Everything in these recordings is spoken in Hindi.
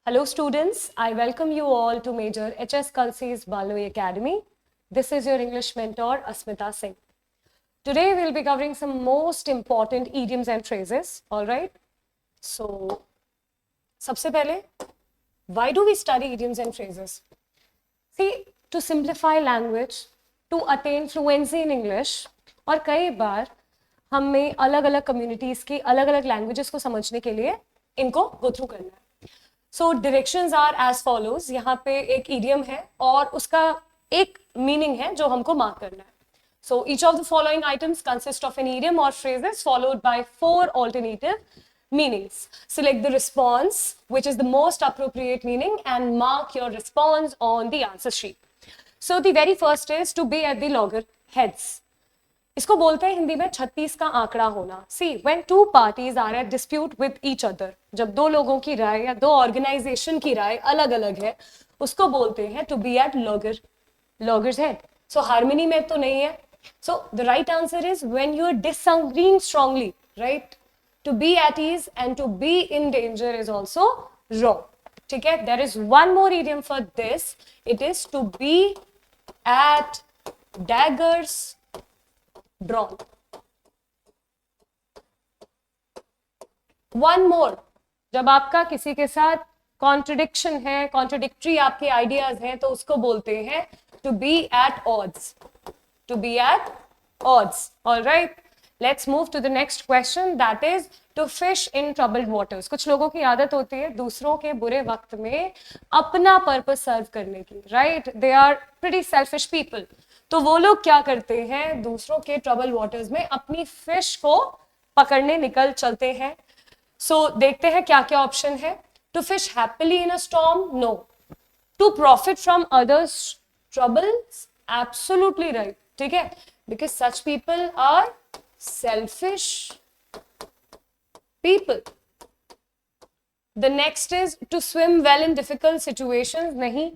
Hello students, I welcome you all to Major HS Kalsi's Baloi Academy. This is your English mentor Asmita Singh. Today we'll be covering some most important idioms and phrases, alright? So, सबसे पहले, why do we study idioms and phrases? See, to simplify language, to attain fluency in English, और कई बार हमें अलग अलग कम्युनिटीज़ की अलग अलग लैंग्वेजेस को समझने के लिए इनको गो थ्रू करना है. सो डायरेक्शंस आर एज फॉलोज. यहाँ पे एक इडियम है और उसका एक मीनिंग है जो हमको मार्क करना है. So each of the following items consist of an idiom or phrases followed by 4 alternative meanings. Select the response, which is the most appropriate meaning, and mark your response on the answer sheet. So the very first is to be at the loggerheads. इसको बोलते हैं हिंदी में 36 का आंकड़ा होना. See when two parties are at dispute with each other, जब दो लोगों की राय या दो ऑर्गेनाइजेशन की राय अलग अलग है, उसको बोलते हैं to be at loggerheads. So harmony में तो नहीं है. So the right answer is when you are disagreeing strongly, right? To be at ease and to be in danger is also wrong. ठीक है, there is one more idiom for this. It is to be at daggers drawn. One more, जब आपका किसी के साथ कॉन्ट्रडिक्शन है, कॉन्ट्रडिक्टरी आपके आइडियाज हैं, तो उसको बोलते हैं to be at odds. To be at odds. Alright, let's move to the next question, that is to fish in troubled waters. कुछ लोगों की आदत होती है दूसरों के बुरे वक्त में अपना पर्पस सर्व करने की, right? They are pretty selfish people. तो वो लोग क्या करते हैं, दूसरों के ट्रबल वाटर्स में अपनी फिश को पकड़ने निकल चलते हैं. सो देखते हैं क्या क्या ऑप्शन है. To fish happily in a storm, no. To profit from others troubles, absolutely right. ठीक है, because such people are selfish people. The next is to swim well in difficult situations. नहीं,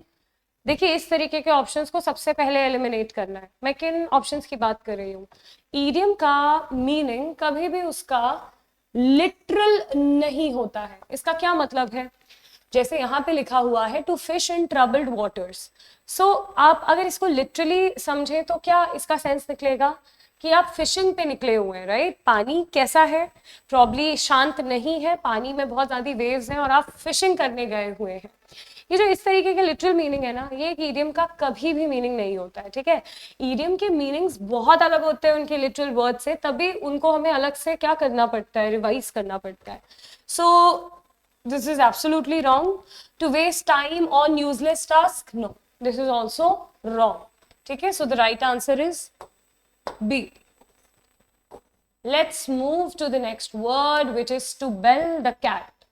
देखिए इस तरीके के ऑप्शंस को सबसे पहले एलिमिनेट करना है. मैं किन ऑप्शंस की बात कर रही हूँ? ईडियम का मीनिंग कभी भी उसका लिटरल नहीं होता है. इसका क्या मतलब है? जैसे यहाँ पे लिखा हुआ है to fish in troubled waters. So आप अगर इसको लिटरली समझे तो क्या इसका सेंस निकलेगा कि आप फिशिंग पे निकले हुए हैं, राइट? पानी कैसा है? प्रॉब्ली शांत नहीं है, पानी में बहुत ज्यादा वेव्स हैं और आप फिशिंग करने गए हुए हैं. ये जो इस तरीके के लिटरल मीनिंग है ना, ये एक ईडियम का कभी भी मीनिंग नहीं होता है. ठीक है, ईडियम के मीनिंग्स बहुत अलग होते हैं उनके लिटरल वर्ड से, तभी उनको हमें अलग से क्या करना पड़ता है, रिवाइज करना पड़ता है. So this is absolutely wrong. To waste time on useless task, no, this is also wrong. ठीक है, so the right answer is B. Let's move to the next word, which is to bell the cat.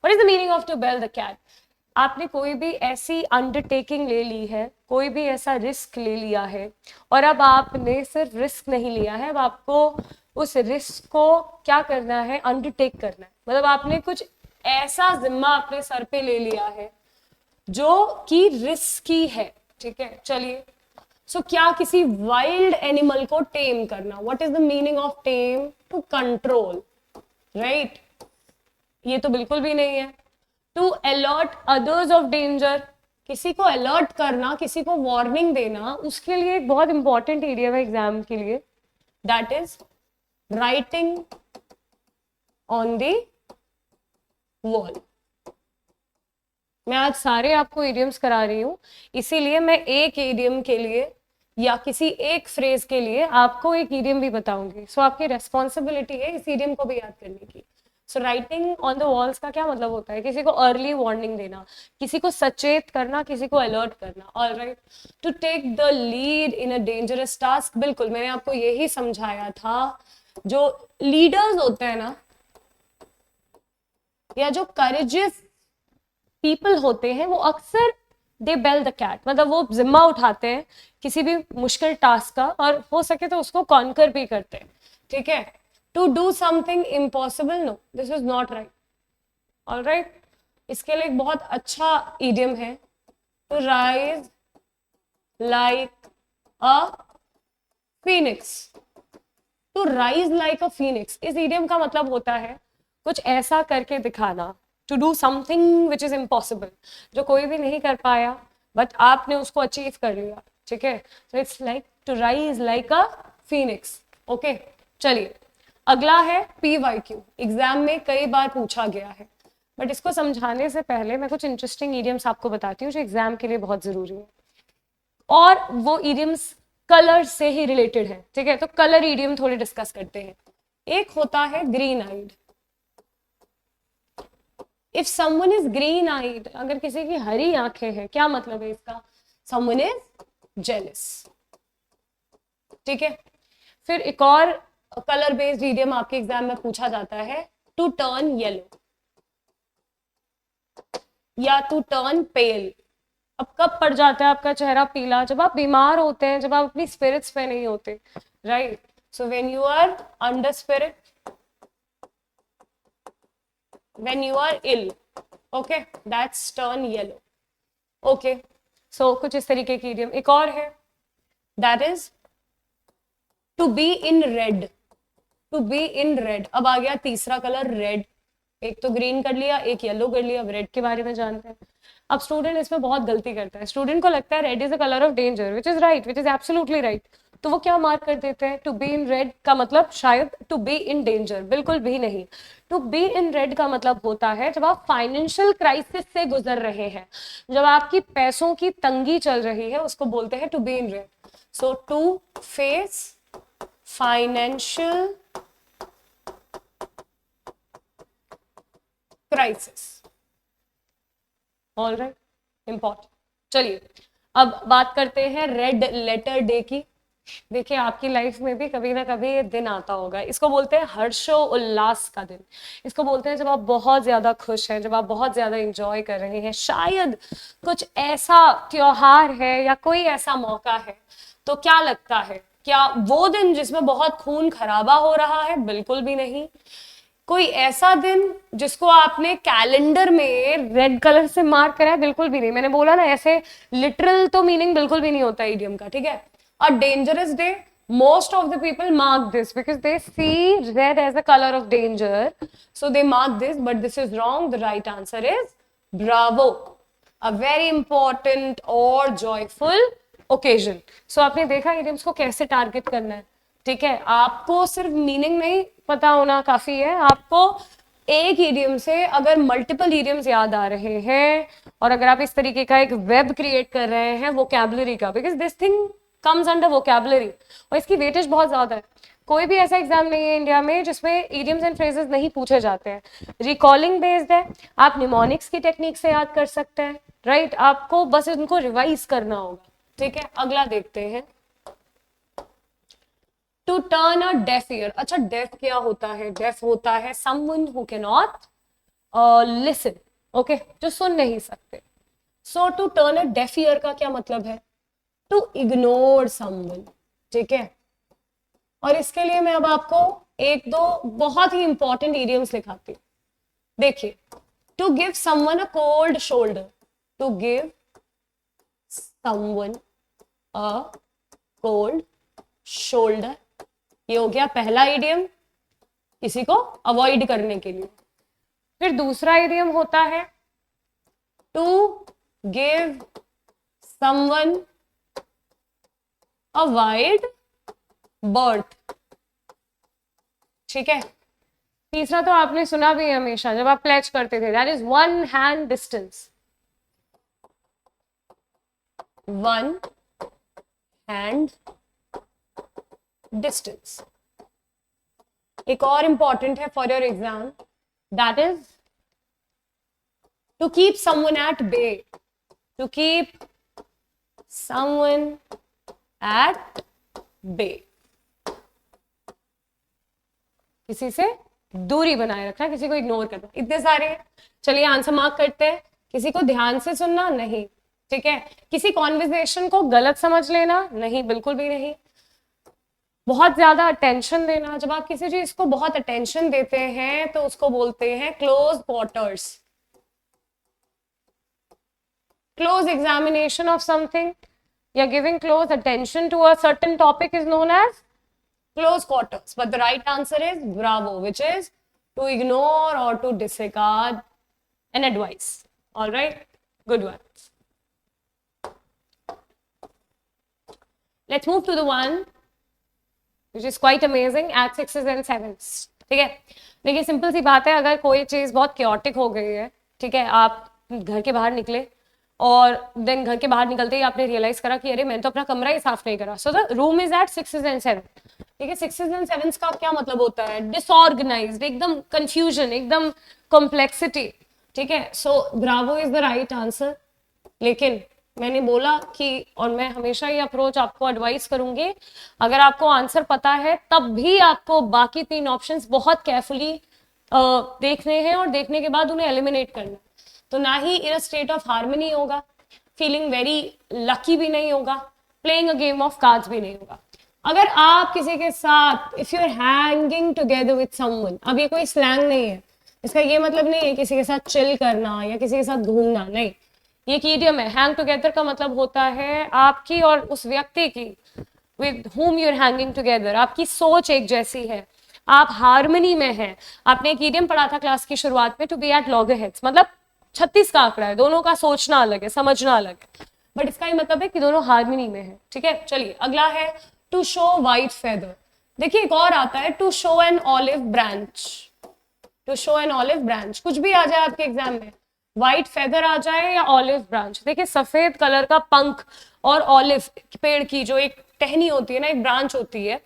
What is the meaning of to bell the cat? आपने कोई भी ऐसी अंडरटेकिंग ले ली है, कोई भी ऐसा रिस्क ले लिया है, और अब आपने सिर्फ रिस्क नहीं लिया है, अब आपको उस रिस्क को क्या करना है, अंडरटेक करना है. मतलब आपने कुछ ऐसा जिम्मा अपने सर पे ले लिया है जो कि रिस्की है. ठीक है, चलिए. सो क्या किसी वाइल्ड एनिमल को टेम करना. What is the meaning of tame? To control, right? ये तो बिल्कुल भी नहीं है. To alert others of danger, किसी को अलर्ट करना, किसी को वार्निंग देना, उसके लिए एक बहुत इंपॉर्टेंट इडियम है एग्जाम के लिए, that is writing on the wall. मैं आज सारे आपको इडियम्स करा रही हूँ, इसीलिए मैं एक इडियम के लिए या किसी एक फ्रेज के लिए आपको एक इडियम भी बताऊंगी. सो आपकी रेस्पॉन्सिबिलिटी है इस इडियम को भी याद करने की. So writing on the walls का क्या मतलब होता है? किसी को अर्ली वार्निंग देना, किसी को सचेत करना, किसी को अलर्ट करना. Alright, to take the lead in a dangerous task, बिल्कुल मैंने आपको यही समझाया था. जो लीडर्स होते हैं ना, या जो करेजियस पीपल होते हैं, वो अक्सर दे बेल द कैट, मतलब वो जिम्मा उठाते हैं किसी भी मुश्किल टास्क का, और हो सके तो उसको कॉन्कर भी करते हैं. ठीक है, to do something impossible, no, this is not right. Alright, इसके लिए एक बहुत अच्छा इडियम है, to rise like a phoenix. To rise like a phoenix, इस इडियम का मतलब होता है कुछ ऐसा करके दिखाना to do something which is impossible, जो कोई भी नहीं कर पाया बट आपने उसको अचीव कर लिया, ठीक है। So it's like to rise like a phoenix. Okay, चलिए अगला है PYQ। एग्जाम में कई बार पूछा गया है, बट इसको समझाने से पहले मैं कुछ इंटरेस्टिंग इडियम्स आपको बताती हूँ जो एग्जाम के लिए बहुत जरूरी है, और वो इडियम्स कलर से ही रिलेटेड है, ठीक है। तो कलर इडियम थोड़े डिस्कस करते हैं। एक होता है green eyed. If someone is green eyed, अगर किसी की हरी आंखें हैं, क्या मतलब है इसका? समवन इज जेलस, ठीक है। फिर एक और कलर बेस्ड इडियम आपके एग्जाम में पूछा जाता है, टू टर्न येलो या टू टर्न पेल। अब कब पड़ जाता है आपका चेहरा पीला? जब आप बीमार होते हैं, जब आप अपनी स्पिरिट्स पे नहीं होते, right. So when you are under spirit, when you are ill, okay, that's turn yellow, okay। so कुछ इस तरीके की इडियम। एक और है, that is to be in red, to be in red। अब आ गया तीसरा कलर रेड। एक तो ग्रीन कर लिया, एक येलो कर लिया, अब रेड के बारे में जानते हैं। अब स्टूडेंट इसमें बहुत गलती करता है, स्टूडेंट को लगता है red is a colour of danger, which is right, which is absolutely right. तो वो क्या मार्क कर देते हैं, टू बी इन रेड का मतलब शायद टू बी इन डेंजर, बिल्कुल भी नहीं। टू बी इन रेड का मतलब होता है जब आप फाइनेंशियल क्राइसिस से गुजर रहे हैं, जब आपकी पैसों की तंगी चल रही है, उसको बोलते हैं to be in red. So to face financial crisis, all right, important. चलिए अब बात करते हैं रेड लेटर डे की। देखिए आपकी लाइफ में भी कभी ना कभी ये दिन आता होगा, इसको बोलते हैं हर्षो उल्लास का दिन। इसको बोलते हैं जब आप बहुत ज्यादा खुश हैं, जब आप बहुत ज्यादा एंजॉय कर रहे हैं, शायद कुछ ऐसा त्योहार है या कोई ऐसा मौका है। तो क्या लगता है, क्या वो दिन जिसमें बहुत खून खराबा हो रहा है? बिल्कुल भी नहीं। कोई ऐसा दिन जिसको आपने कैलेंडर में रेड कलर से मार्क करा है? बिल्कुल भी नहीं। मैंने बोला ना, ऐसे लिटरल तो मीनिंग बिल्कुल भी नहीं होता इडियम का, ठीक है। A dangerous day, most of the people mark this because they see red as a color of danger, so they mark this, but this is wrong. The right answer is bravo, a very important or joyful occasion। so आपने देखा इडियम्स को कैसे टारगेट करना है, ठीक है। आपको सिर्फ मीनिंग नहीं पता होना काफी है, आपको एक इडियम से अगर मल्टीपल इडियम्स याद आ रहे हैं, और अगर आप इस तरीके का एक वेब क्रिएट कर रहे हैं वोकैबुलरी का, because this thing comes under vocabulary, और इसकी वेटेज बहुत ज्यादा है। कोई भी ऐसा एग्जाम नहीं है इंडिया में जिसमें इडियम्स एंड फ्रेजेस नहीं पूछे जाते हैं। रिकॉलिंग बेस्ड है, आप निमोनिक्स की टेक्निक से याद कर सकते हैं, राइट। आपको बस उनको रिवाइज करना होगा, ठीक है। अगला देखते हैं, to turn a deaf ear. अच्छा, डेफ क्या होता है? डेफ होता है someone who can not listen, okay, जो सुन नहीं सकते। So to turn a deaf ear का क्या मतलब है? टू इग्नोर समवन, ठीक है। और इसके लिए मैं अब आपको एक दो बहुत ही इंपॉर्टेंट इडियम्स लिखाती हूँ। देखिए, to give someone a cold shoulder, to give someone a cold shoulder, ये हो गया पहला इडियम, किसी को अवॉइड करने के लिए। फिर दूसरा इडियम होता है to give someone a wide berth, ठीक है। तीसरा तो आपने सुना भी है हमेशा जब आप प्लेज करते थे, that is one hand distance, one hand distance. एक और इंपॉर्टेंट है for your exam, that is to keep someone at bay, to keep someone at bay, किसी से दूरी बनाए रखना, किसी को इग्नोर करना। इतने सारे हैं, चलिए आंसर मार्क करते हैं। किसी को ध्यान से सुनना नहीं, ठीक है। किसी कॉन्वर्सेशन को गलत समझ लेना नहीं, बिल्कुल भी नहीं। बहुत ज्यादा अटेंशन देना, जब आप किसी चीज को बहुत अटेंशन देते हैं तो उसको बोलते हैं close quarters. Close examination of something या giving close attention to a certain topic is known as close quarters, but the right answer is bravo, which is to ignore or to disregard an advice. All right, good one. Let's move to the one which is quite amazing, add sixes and sevens. ठीक है, देखिए सिंपल सी बात है, अगर कोई चीज बहुत chaotic हो गई है, ठीक है, आप घर के बाहर निकले और देन घर के बाहर निकलते ही आपने रियलाइज करा कि अरे मैंने तो अपना कमरा ही साफ नहीं करा. So the room is at sixes and seven. ठीक है, सिक्सेस एंड सेवंस का क्या मतलब होता है? डिसऑर्गेनाइज्ड, एकदम कंफ्यूजन, एकदम कॉम्प्लेक्सिटी. ठीक है, so bravo is the right answer. लेकिन मैंने बोला कि, और मैं हमेशा ये अप्रोच आपको एडवाइस करूंगी, अगर आपको आंसर पता है तब भी आपको बाकी 3 ऑप्शंस बहुत केयरफुली देखने हैं और देखने के बाद उन्हें एलिमिनेट करना. तो ना ही in a state of harmony होगा, फीलिंग वेरी लकी भी नहीं होगा, playing a game of cards भी नहीं होगा. अगर आप किसी के साथ, if you are hanging together with someone, अब ये कोई स्लैंग नहीं है, इसका ये मतलब नहीं है किसी के साथ चिल करना या किसी के साथ घूमना, नहीं, ये एक इडियम है. हैंग टुगेदर का मतलब होता है आपकी और उस व्यक्ति की with whom you are hanging together, आपकी सोच एक जैसी है, आप हार्मनी में हैं. आपने एक इडियम पढ़ा था क्लास की शुरुआत में, टू बी एट लॉगरहेड्स, मतलब 36 का आंकड़ा है, दोनों का सोचना अलग है, समझना अलग है, बट इसका ही मतलब है कि दोनों हार्मनी में है. ठीक है, चलिए अगला है टू शो वाइट फेदर. देखिए एक और आता है to show an olive branch. To show an olive branch, कुछ भी आ जाए आपके एग्जाम में, व्हाइट फेदर आ जाए या ऑलिव ब्रांच. देखिए सफेद कलर का पंख और ऑलिव पेड़ की जो एक टहनी होती है ना, एक ब्रांच होती है,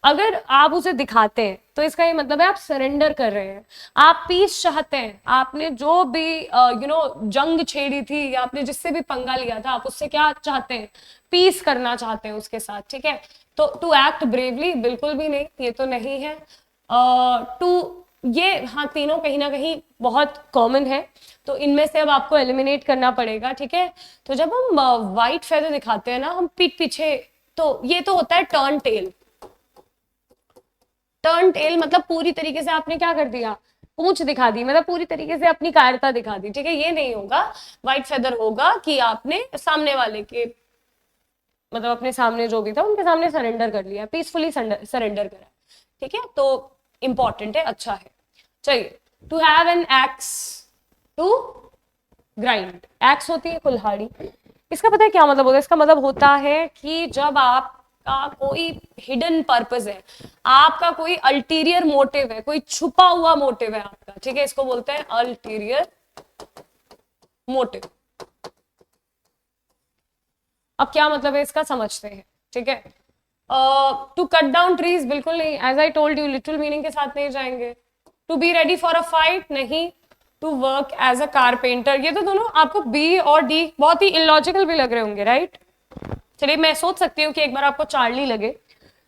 अगर आप उसे दिखाते हैं तो इसका ये मतलब है आप सरेंडर कर रहे हैं, आप पीस चाहते हैं. आपने जो भी जंग छेड़ी थी या आपने जिससे भी पंगा लिया था, आप उससे क्या चाहते हैं? पीस करना चाहते हैं उसके साथ. ठीक है, तो टू एक्ट ब्रेवली बिल्कुल भी नहीं, ये तो नहीं है. टू ये हाँ, तीनों कहीं ना कहीं बहुत कॉमन है, तो इनमें से अब आपको एलिमिनेट करना पड़ेगा. ठीक है, तो जब हम व्हाइट फेदर दिखाते हैं ना, हम पीठ पीछे, तो ये तो होता है टर्न टेल. टर्न टेल मतलब पूरी तरीके से आपने क्या कर दिया? पूंछ दिखा दी, मतलब पूरी तरीके से अपनी कायरता दिखा दी. ठीक है, ये नहीं होगा. व्हाइट फेदर होगा कि आपने सामने वाले के, मतलब अपने सामने जो भी था उनके सामने सरेंडर कर लिया, पीसफुली सरेंडर करा. ठीक है, तो इंपॉर्टेंट है, अच्छा है. चलिए, to have an axe to grind. Axe होती है कुल्हाड़ी. इसका पता है क्या मतलब होता है? इसका मतलब होता है कि जब आपका कोई हिडन पर्पस है, आपका कोई अल्टीरियर मोटिव है, कोई छुपा हुआ मोटिव है आपका. ठीक है, इसको बोलते हैं अल्टीरियर मोटिव. अब क्या मतलब है इसका, समझते हैं. ठीक है, टू कट डाउन ट्रीज बिल्कुल नहीं, as I told you literal meaning के साथ नहीं जाएंगे. To be ready for a fight नहीं. To work as a carpenter, ये तो दोनों आपको बी और डी बहुत ही इलॉजिकल भी लग रहे होंगे, राइट? चलिए मैं सोच सकती हूँ कि एक बार आपको चार्ली लगे,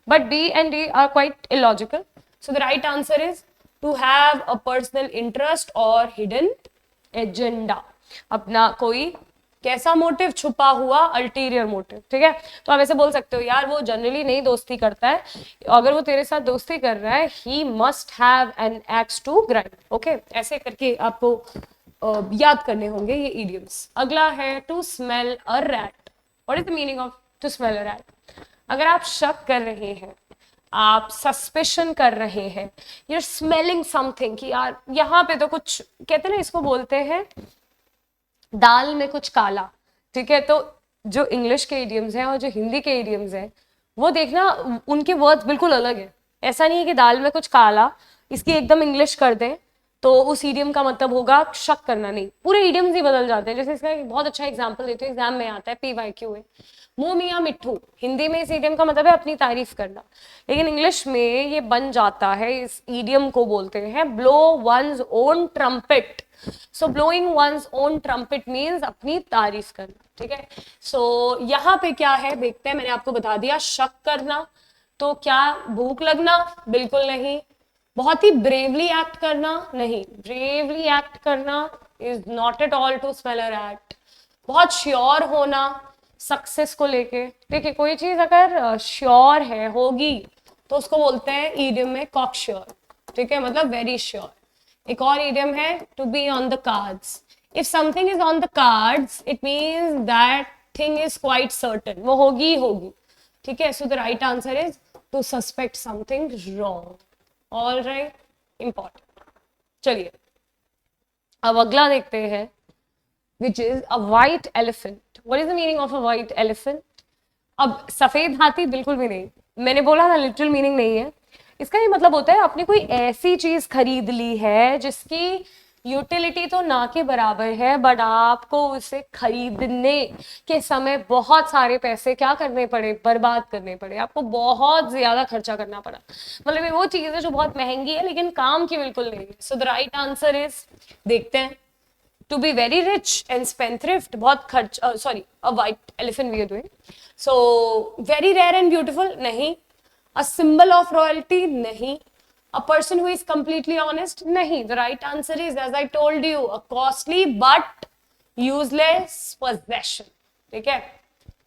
but B and D are quite illogical. So the right answer is to have a personal interest और हिडन एजेंडा. अपना कोई कैसा मोटिव? छुपा हुआ अल्टीरियर मोटिव. ठीक है, तो आप ऐसे बोल सकते हो यार वो जनरली नहीं दोस्ती करता है, अगर वो तेरे साथ दोस्ती कर रहा है he must have an axe to grind. Okay, ऐसे करके आपको याद करने होंगे ये इडियम्स. अगला है to smell a rat. What is the meaning of to smell a rat? अगर आप शक कर रहे हैं, आप सस्पेशन कर रहे हैं, यू आर स्मेलिंग समथिंग कि यार यहाँ पे तो कुछ, कहते हैं ना, इसको बोलते हैं दाल में कुछ काला. ठीक है, तो जो इंग्लिश के इडियम्स हैं और जो हिंदी के इडियम्स हैं, वो देखना उनके वर्ड्स बिल्कुल अलग है. ऐसा नहीं है कि दाल में कुछ काला, इसकी एकदम इंग्लिश कर दें तो उस इडियम का मतलब होगा शक करना. नहीं, पूरे इडियम्स ही बदल जाते हैं. जैसे इसका एक बहुत अच्छा एग्जांपल देते हैं, एग्जाम में आता है PYQ है, मुंह मियां मिट्ठू. हिंदी में इस इडियम का मतलब है अपनी तारीफ करना, लेकिन इंग्लिश में ये बन जाता है, इस इडियम को बोलते हैं blow one's own trumpet. So blowing one's own trumpet means अपनी तारीफ करना. ठीक है, सो यहाँ पे क्या है देखते हैं. मैंने आपको बता दिया, शक करना. तो क्या भूख लगना? बिल्कुल नहीं. बहुत ही ब्रेवली एक्ट करना? नहीं, ब्रेवली एक्ट करना is not at all to smell a rat. बहुत श्योर होना सक्सेस को लेके. देखिए कोई चीज अगर श्योर है, होगी, तो उसको बोलते हैं ईडियम में कॉक श्योर. ठीक है, मतलब वेरी श्योर. एक और ईडियम है to be on the cards. If something is on the cards it means that thing is quite certain, वो होगी ही होगी. ठीक है, so the right answer is to suspect something wrong. All right, important. चलिए अब अगला देखते हैं, which is a white elephant. What is the meaning of a white elephant? अब सफेद हाथी बिल्कुल भी नहीं, मैंने बोला था लिटरल मीनिंग नहीं है इसका। ये मतलब होता है आपने कोई ऐसी चीज खरीद ली है जिसकी यूटिलिटी तो ना के बराबर है, बट आपको उसे खरीदने के समय बहुत सारे पैसे क्या करने पड़े, बर्बाद करने पड़े, आपको बहुत ज्यादा खर्चा करना पड़ा। मतलब ये वो चीज है जो बहुत महंगी है लेकिन काम की बिल्कुल नहीं है। So the right answer is, देखते हैं, to be very rich and spendthrift, बहुत खर्च, sorry, a white elephant we are doing. So very rare and beautiful, नहीं. A symbol of royalty, नहीं. A person who is completely honest, नहीं. The right answer is, as I told you, a costly but useless possession. ठीक है,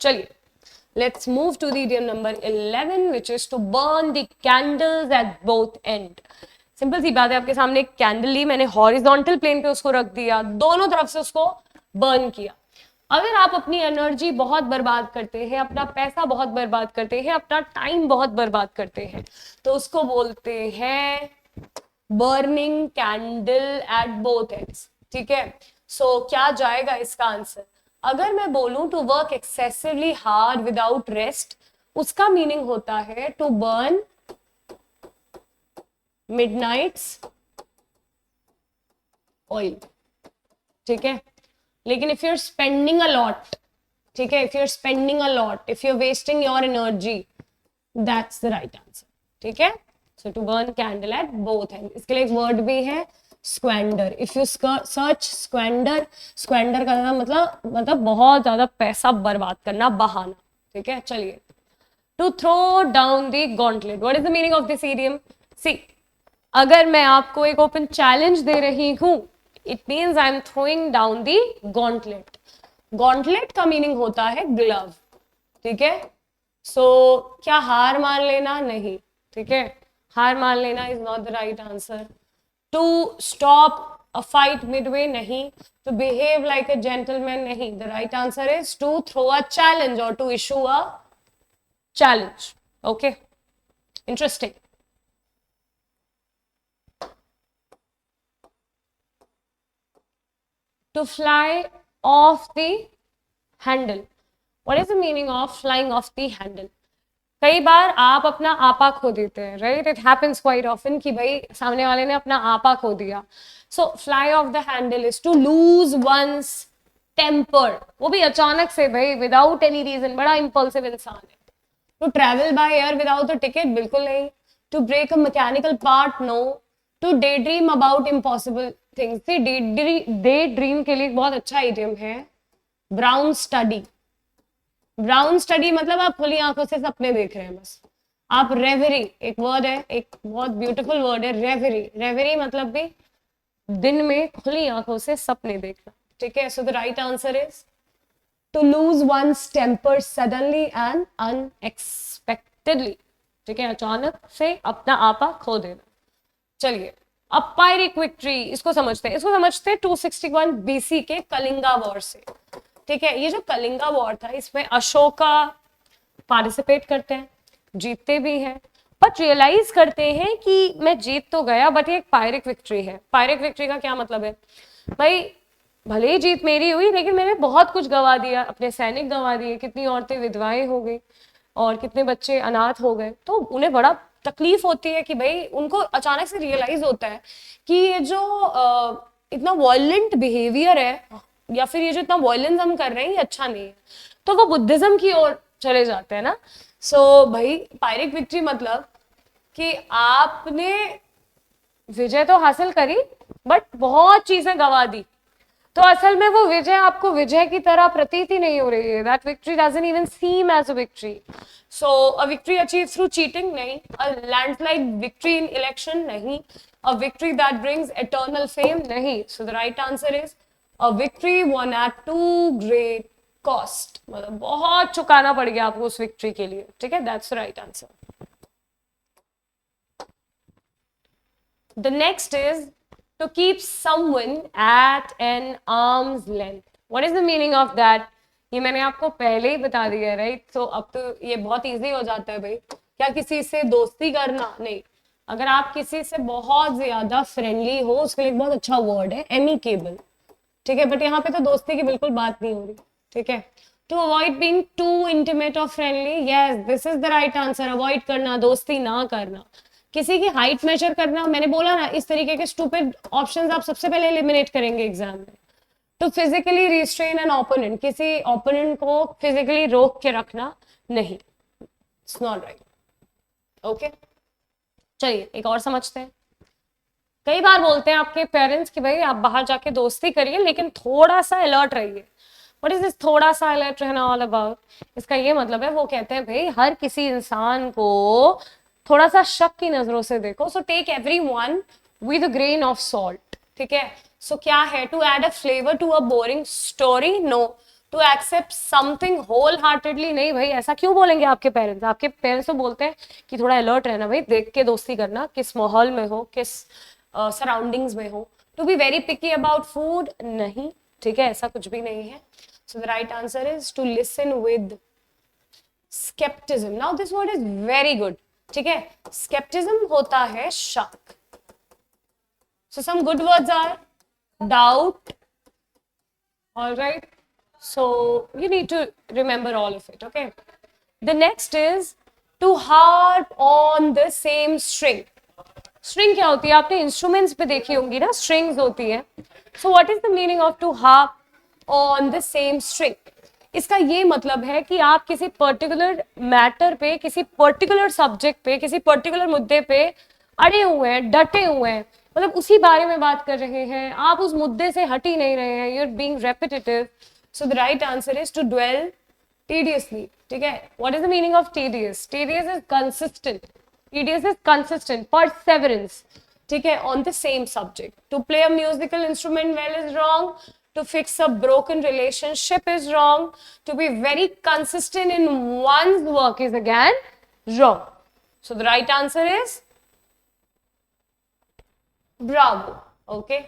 चलिए, let's move to the idiom number 11, which is to burn the candles at both end. Simple सी बात है, आपके सामने एक कैंडल ली, मैंने हॉरिजॉन्टल प्लेन पे उसको रख दिया, दोनों तरफ से उसको बर्न किया। अगर आप अपनी एनर्जी बहुत बर्बाद करते हैं, अपना पैसा बहुत बर्बाद करते हैं, अपना टाइम बहुत बर्बाद करते हैं, तो उसको बोलते हैं burning candle at both ends. ठीक है, सो क्या जाएगा इसका आंसर? अगर मैं बोलूं to work excessively hard without rest, उसका मीनिंग होता है टू बर्न मिडनाइट्स ऑयल। ठीक है, लेकिन if you are spending a lot, ठीक है, if you are spending a lot, if you are wasting your energy, that's the right answer. ठीक है, so to burn candle at both end, इसके लिए एक वर्ड भी है squander. If you search squander, squander का मतलब बहुत ज्यादा पैसा बर्बाद करना, बहाना। ठीक है, चलिए, to throw down the gauntlet, what is the meaning of this idiom? See, अगर मैं आपको एक ओपन चैलेंज दे रही हूं, it means I am throwing down the gauntlet. Gauntlet का मीनिंग होता है ग्लव। ठीक है, सो क्या हार मान लेना? नहीं। ठीक है, हार मान लेना is not the right answer. To stop a fight midway, नहीं। To behave like a gentleman, नहीं। The right answer is to throw a challenge और to issue a challenge. Okay, interesting. To fly off the handle. What is the meaning of flying off the handle? कई बार आप अपना आपा खो देते हैं, right? It happens quite often कि भाई सामने वाले ने अपना आपा खो दिया। So fly off the handle is to lose one's temper, वो भी अचानक से, भाई विदाउट एनी रीजन, बड़ा इंपल्सिव इंसान है। To travel by air without a ticket, बिल्कुल नहीं। To break a mechanical part, no. To daydream about impossible things, daydream के लिए बहुत अच्छा इडियम है ब्राउन स्टडी। ब्राउन स्टडी मतलब आप खुली आंखों से सपने देख रहे हैं बस। आप रेवरी, एक वर्ड है, एक बहुत ब्यूटीफुल वर्ड है रेवरी। रेवरी मतलब भी दिन में खुली आंखों से सपने देखना। ठीक है, so the right answer is to lose one's temper suddenly and unexpectedly. ठीक है, अचानक से अपना आपा खो देना। चलिए, अब पायरिक विक्ट्री, इसको समझते हैं। 261 बीसी के कलिंगा वॉर से। ठीक है, ये जो कलिंगा वॉर था, इसमें अशोका पार्टिसिपेट करते हैं, जीतते भी हैं, बट रियलाइज करते हैं कि मैं जीत तो गया, बट ये एक पायरिक विक्ट्री है। पायरिक विक्ट्री का क्या मतलब है? भाई भले ही जीत मेरी हुई, लेकिन मैंने बहुत कुछ गवा दिया, अपने सैनिक गवा दिए, कितनी औरतें विधवाएं हो गई और कितने बच्चे अनाथ हो गए। तो उन्हें बड़ा तकलीफ होती है कि भाई उनको अचानक से रियलाइज होता है कि ये जो इतना वायलेंट बिहेवियर है, या फिर ये जो इतना वायलेंस हम कर रहे हैं, ये अच्छा नहीं है। तो वो बुद्धिज्म की ओर चले जाते हैं ना। सो भाई पायरिक विक्ट्री मतलब कि आपने विजय तो हासिल करी, बट बहुत चीजें गवा दी, तो असल में वो विजय आपको विजय की तरह प्रतीत ही नहीं हो रही है। That victory doesn't even seem as a victory. So a victory achieve through cheating, नहीं। A landslide victory in election, नहीं। A victory that brings eternal fame, नहीं। So the right answer is a victory won at too great cost, मतलब बहुत चुकाना पड़ गया आपको उस विक्ट्री के लिए। ठीक है, that's the right answer. The next is to keep someone at an arm's length. What is the meaning of that? ये मैंने आपको पहले ही बता दिया है, राइट? तो अब तो ये बहुत इजी हो जाता है भाई। क्या किसी से दोस्ती करना? नहीं। अगर आप किसी से बहुत ज्यादा फ्रेंडली हो, उसके लिए एक बहुत अच्छा वर्ड है एमिकेबल, ठीक है, बट यहाँ पे तो दोस्ती की बिल्कुल बात नहीं हो रही, ठीक है। To avoid being too intimate और friendly, yes this is the right answer. Avoid करना, दोस्ती ना करना, किसी की हाइट मेजर करना, मैंने बोला ना इस तरीके के स्टूपिड ऑप्शंस आप सबसे पहले एलिमिनेट करेंगे एग्जाम में। To physically restrain an opponent, किसी ओपोनेंट को फिजिकली रोक के रखना, नहीं, इट्स नॉट राइट। ओके, चलिए एक और समझते हैं। कई बार बोलते हैं आपके पेरेंट्स कि भाई आप बाहर जाके दोस्ती करिए लेकिन थोड़ा सा अलर्ट रहिए। व्हाट इज दिस थोड़ा सा अलर्ट रहना ऑल अबाउट? इसका ये मतलब है, वो कहते हैं भाई हर किसी इंसान को थोड़ा सा शक की नजरों से देखो, so take everyone with a grain of salt, ठीक है। सो क्या है, to add a flavour to a boring story, no. To accept something wholeheartedly, नहीं भाई ऐसा क्यों बोलेंगे आपके पेरेंट्स? आपके पेरेंट्स तो बोलते हैं कि थोड़ा अलर्ट रहना भाई, देख के दोस्ती करना, किस माहौल में हो, किस सराउंडिंग्स में हो। To be very picky about food, नहीं, ठीक है, ऐसा कुछ भी नहीं है। So the right answer is to listen with skepticism. Now this word is very good, ठीक है। स्केप्टिज्म होता है शक। So some good words are doubt, all right, so you need to remember all of it, okay. The next is to harp on the same string. String क्या होती है? आपने इंस्ट्रूमेंट्स पे देखी होंगी ना, स्ट्रिंग्स होती है। So what is the meaning of to harp on the same string? इसका ये मतलब है कि आप किसी पर्टिकुलर मैटर पे, किसी पर्टिकुलर सब्जेक्ट पे, किसी पर्टिकुलर मुद्दे पे अड़े हुए हैं, डटे हुए हैं, मतलब उसी बारे में बात कर रहे हैं, आप उस मुद्दे से हट ही नहीं रहे हैं, you are being repetitive. So the right answer is to dwell tediously, ठीक है। What is the meaning of tedious? Tedious is consistent, tedious is consistent, perseverance, ठीक है, on the same subject. To play a musical instrument well is wrong. To fix a broken relationship is wrong. To be very consistent in one's work is again wrong. So the right answer is bravo. Okay.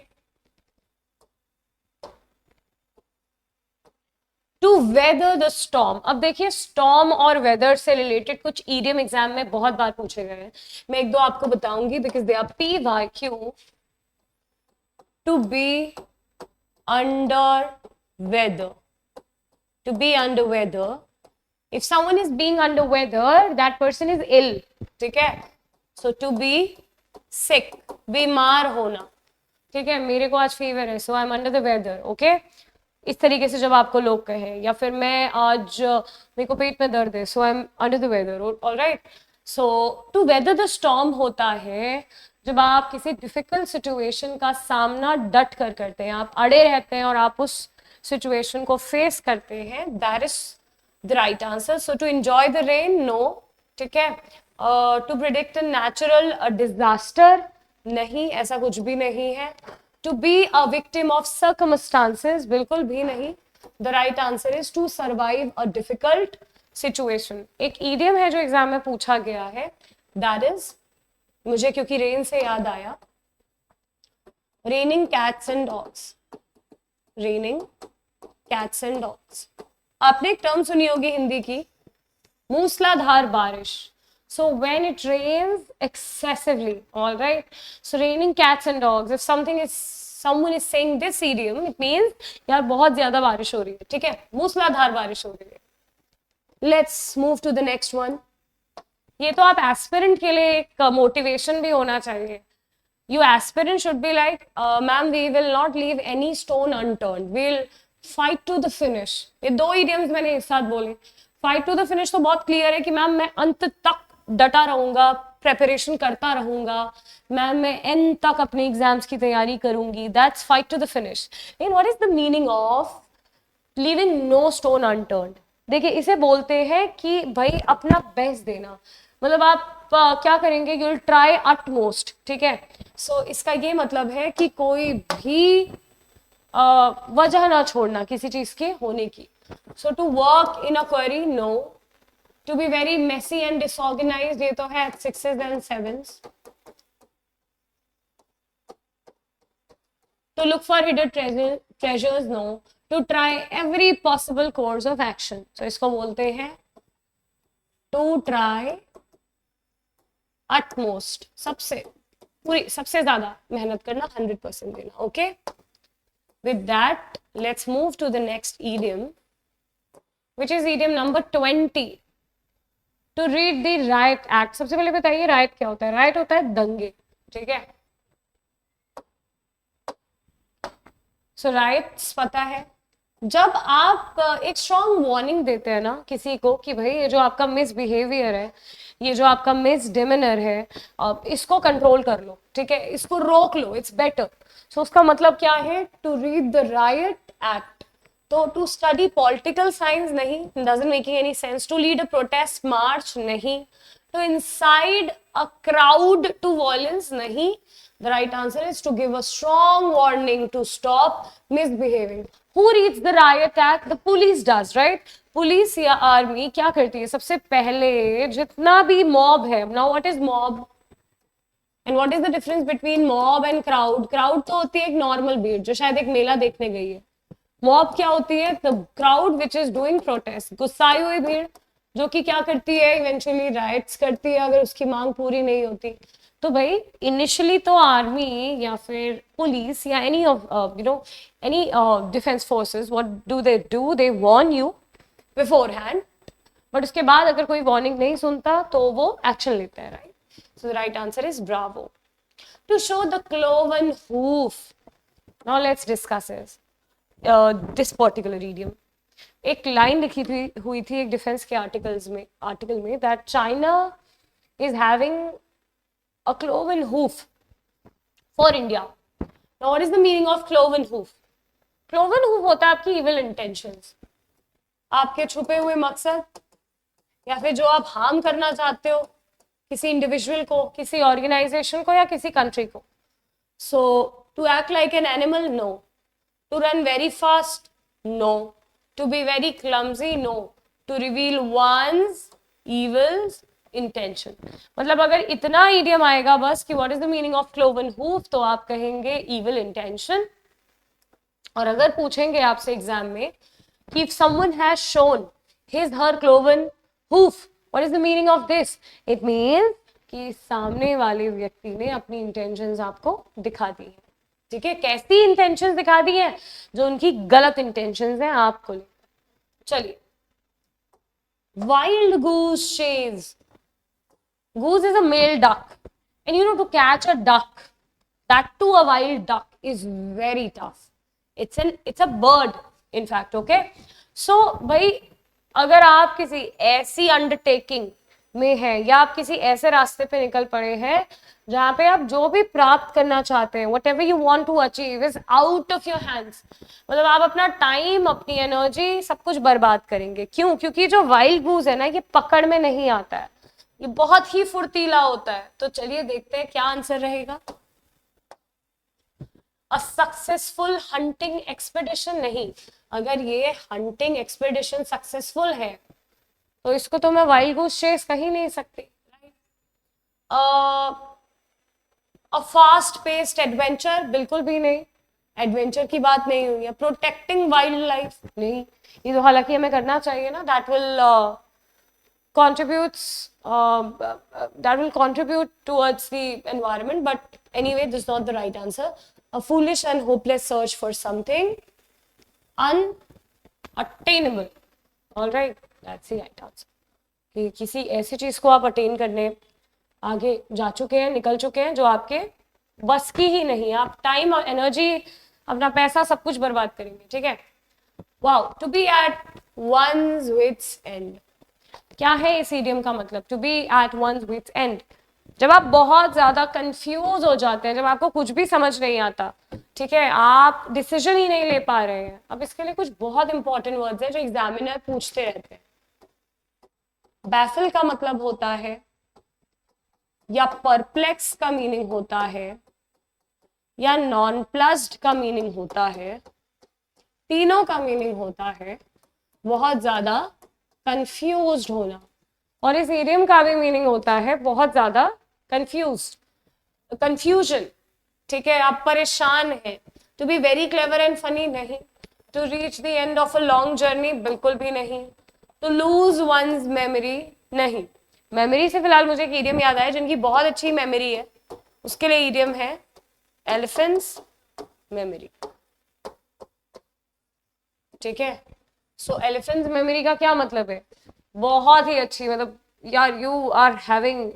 To weather the storm. अब देखिए स्टॉर्म और वेदर से रिलेटेड कुछ ईडियम एग्जाम में बहुत बार पूछे गए हैं, मैं एक दो आपको बताऊंगी because they are PYQ। To be under weather, to be under weather, if someone is being under weather that person is ill, ठीक है। सो टू बी सिक, बीमार होना, ठीक है, मेरे को आज फीवर है so I am under the weather, okay. इस तरीके से जब आपको लोग कहें, या फिर मैं आज मेरे को पेट में दर्द है so I am under the weather, alright. So to weather the storm होता है जब आप किसी डिफिकल्ट सिचुएशन का सामना डट कर करते हैं, आप अड़े रहते हैं और आप उस सिचुएशन को फेस करते हैं, that is the right answer. So to enjoy the rain, no, ठीक है। To predict a natural disaster, नहीं, ऐसा कुछ भी नहीं है। To be a victim of circumstances, बिल्कुल भी नहीं। The right answer is to survive a difficult situation. एक idiom है जो एग्जाम में पूछा गया है, that is, मुझे क्योंकि रेन से याद आया, raining cats and dogs, raining cats and dogs। आपने एक टर्म सुनी होगी हिंदी की, मूसलाधार बारिश। So when it rains excessively, all right. So raining cats and dogs. If someone is saying this idiom, it means यार बहुत ज्यादा बारिश हो रही है, ठीक है, मूसलाधार बारिश हो रही है। Let's move to the next one. ये तो आप एस्पिरेंट के लिए एक मोटिवेशन भी होना चाहिए। You aspirant should be like, ma'am, we will not leave any stone unturned. We'll fight to the finish. ये दो idioms मैंने एक साथ बोले। Fight to the finish तो बहुत क्लियर है कि मैम मैं अंत तक डटा रहूंगा, प्रेपरेशन करता रहूंगा, मैम मैं एंड तक अपने एग्जाम्स की तैयारी करूंगी, that's fight to the finish. लेकिन what is the meaning of leaving no stone unturned? देखिए इसे बोलते हैं कि भाई अपना बेस्ट देना, मतलब आप क्या करेंगे, you will try at most, ठीक है। सो इसका ये मतलब है कि कोई भी वजह ना छोड़ना किसी चीज के होने की। So to work in a quarry, no. To be very messy and disorganized, ये तो है 6s and 7s. To look for hidden treasures, no. To try every possible course of action. So इसको बोलते हैं to try utmost, सबसे पूरी सबसे ज्यादा मेहनत करना, 100% देना. Okay, with that let's move to the next idiom, which is idiom number 20. To read the riot act. सबसे पहले बताइए riot क्या होता है. riot होता है दंगे. ठीक है, सो राइट्स पता है. जब आप एक स्ट्रॉन्ग वार्निंग देते हैं ना किसी को कि भाई ये जो आपका मिसबिहेवियर है, ये जो आपका मिसडिमिनर है, इसको कंट्रोल कर लो, ठीक है, इसको रोक लो, इट्स बेटर. सो उसका मतलब क्या है? To read the riot act. तो टू स्टडी पॉलिटिकल साइंस नहीं, doesn't making any sense. To lead a protest march नहीं. To incite a crowd to violence नहीं. The right answer is to give a strong warning to stop misbehaving. Who reads the riot act? The police does, right? Police या आर्मी क्या करती है? सबसे पहले जितना भी मॉब है, now what is mob and what is the difference between mob and crowd? crowd तो होती है एक नॉर्मल भीड़ जो शायद एक मेला देखने गई है. मॉब क्या होती है? the crowd which is doing protest, गुस्साई हुई भीड़ जो कि क्या करती है? इवेंचुअली राइट्स करती है अगर उसकी मांग पूरी नहीं होती. तो भाई इनिशियली तो आर्मी या फिर पुलिस या any of any defence forces, what do? They warn you beforehand, but उसके बाद अगर कोई वार्निंग नहीं सुनता तो वो एक्शन लेता है, right? So the right answer is bravo. To show the cloven hoof. Now let's discuss this particular idiom. एक लाइन लिखी हुई थी एक डिफेंस के आर्टिकल में that China is having a cloven hoof for India. Now what is the meaning of cloven hoof? Cloven hoof होता है आपकी evil intentions, आपके छुपे हुए मकसद, या फिर जो आप हार्म करना चाहते हो किसी इंडिविजुअल को, किसी ऑर्गेनाइजेशन को या किसी कंट्री को. So to act like an animal, no. To run very fast, no. To be very clumsy, no. To reveal one's evils intention. मतलब अगर इतना इडियम आएगा बस कि what is the meaning of cloven hoof, तो आप कहेंगे इविल इंटेंशन. और अगर पूछेंगे आपसे एग्जाम में कि if someone has shown his her cloven hoof, what is the meaning of this? It means कि सामने वाले व्यक्ति ने अपनी इंटेंशंस आपको दिखा दी है. ठीक है, कैसी इंटेंशंस दिखा दी है? जो उनकी गलत इंटेंशंस हैं आपको लेकर. चलिए, wild goose chase. Goose is a male duck, and you know, to catch a duck, that too a wild duck, is very tough. It's a bird, in fact. Okay, so भाई अगर आप किसी ऐसी अंडरटेकिंग में है या आप किसी ऐसे रास्ते पे निकल पड़े हैं जहाँ पे आप जो भी प्राप्त करना चाहते हैं, whatever you want to achieve is out of your hands, मतलब आप अपना टाइम, अपनी एनर्जी, सब कुछ बर्बाद करेंगे. क्यों? क्योंकि जो वाइल्ड गूज है ना, ये पकड़ में नहीं आता है, ये बहुत ही फुर्तीला होता है. तो चलिए देखते हैं क्या आंसर रहेगा. अ सक्सेसफुल हंटिंग एक्सपेडिशन नहीं. अगर ये हंटिंग एक्सपेडिशन सक्सेसफुल है तो इसको तो मैं वाइल्ड गूस चेस कह ही नहीं सकती, right? A fast paced adventure, बिल्कुल भी नहीं, एडवेंचर की बात नहीं हुई है. प्रोटेक्टिंग वाइल्ड लाइफ नहीं, ये तो हालांकि हमें करना चाहिए ना, that will contribute towards the environment, but anyway this is not the right answer. A foolish and hopeless search for something unattainable. All right, that's the right answer. कि किसी ऐसी चीज को आप अटेन करने आगे जा चुके हैं, निकल चुके हैं जो आपके बस की ही नहीं. आप टाइम और एनर्जी, अपना पैसा, सब कुछ बर्बाद करेंगे. ठीक है. Wow, to be at one's wits end. क्या है इस इडियम का मतलब? To be at one's wits end. जब आप बहुत ज्यादा कंफ्यूज हो जाते हैं, जब आपको कुछ भी समझ नहीं आता, ठीक है, आप डिसीजन ही नहीं ले पा रहे हैं. अब इसके लिए कुछ बहुत इंपॉर्टेंट वर्ड्स हैं जो एग्जामिनर पूछते रहते हैं. बैफल का मतलब होता है, या परप्लेक्स का मीनिंग होता है, या नॉन प्लस्ड का मीनिंग होता है. तीनों का मीनिंग होता है बहुत ज्यादा कंफ्यूज्ड होना. और इस इडियम का भी मीनिंग होता है बहुत ज्यादा कंफ्यूजन. ठीक है, आप परेशान हैं. To be very clever and funny नहीं. To reach the end of a long journey, बिल्कुल भी नहीं. टू लूज वंस मेमोरी नहीं. मेमोरी से फिलहाल मुझे एक ईडियम याद आया, जिनकी बहुत अच्छी मेमोरी है उसके लिए ईडियम है एलिफेंट्स मेमोरी। ठीक है, सो एलिफेंट्स मेमोरी का क्या मतलब है? बहुत ही अच्छी, मतलब यार you are having